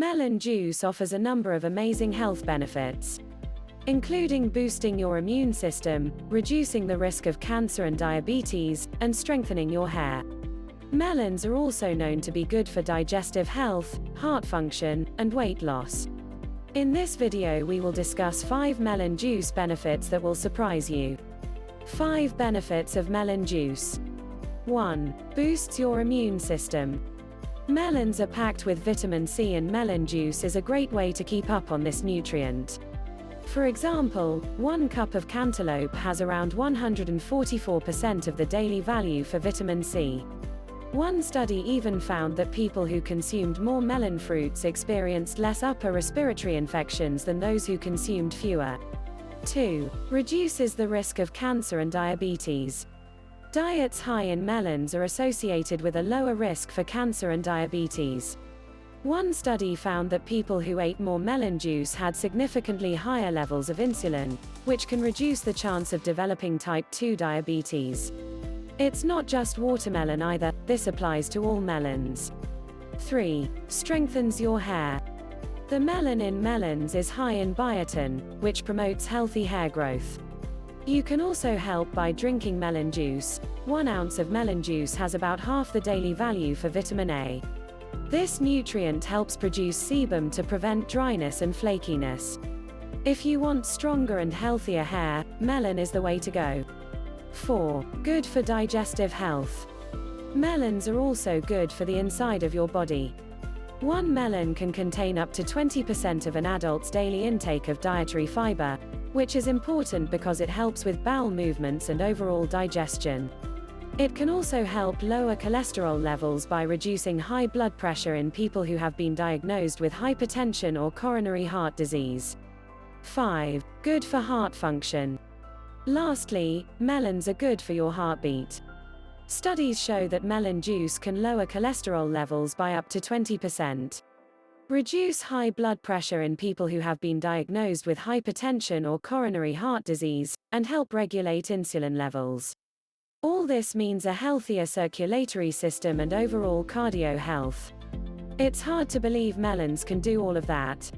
Melon juice offers a number of amazing health benefits, including boosting your immune system, reducing the risk of cancer and diabetes, and strengthening your hair. Melons are also known to be good for digestive health, heart function, and weight loss. In this video we will discuss 5 melon juice benefits that will surprise you. 5 benefits of melon juice. 1. Boosts your immune system. Melons are packed with vitamin C, and melon juice is a great way to keep up on this nutrient. For example, 1 cup of cantaloupe has around 144% of the daily value for vitamin C. One study even found that people who consumed more melon fruits experienced less upper respiratory infections than those who consumed fewer. 2. Reduces the risk of cancer and diabetes. Diets high in melons are associated with a lower risk for cancer and diabetes. One study found that people who ate more melon juice had significantly higher levels of insulin, which can reduce the chance of developing type 2 diabetes. It's not just watermelon either, this applies to all melons. 3. Strengthens your hair. The melon in melons is high in biotin, which promotes healthy hair growth. You can also help by drinking melon juice. 1 ounce of melon juice has about half the daily value for vitamin A. This nutrient helps produce sebum to prevent dryness and flakiness. If you want stronger and healthier hair, melon is the way to go. 4. Good for digestive health. Melons are also good for the inside of your body. 1 melon can contain up to 20% of an adult's daily intake of dietary fiber, which is important because it helps with bowel movements and overall digestion. It can also help lower cholesterol levels by reducing high blood pressure in people who have been diagnosed with hypertension or coronary heart disease. 5. Good for heart function. Lastly, melons are good for your heartbeat. Studies show that melon juice can lower cholesterol levels by up to 20%. Reduce high blood pressure in people who have been diagnosed with hypertension or coronary heart disease, and help regulate insulin levels. All this means a healthier circulatory system and overall cardio health. It's hard to believe melons can do all of that.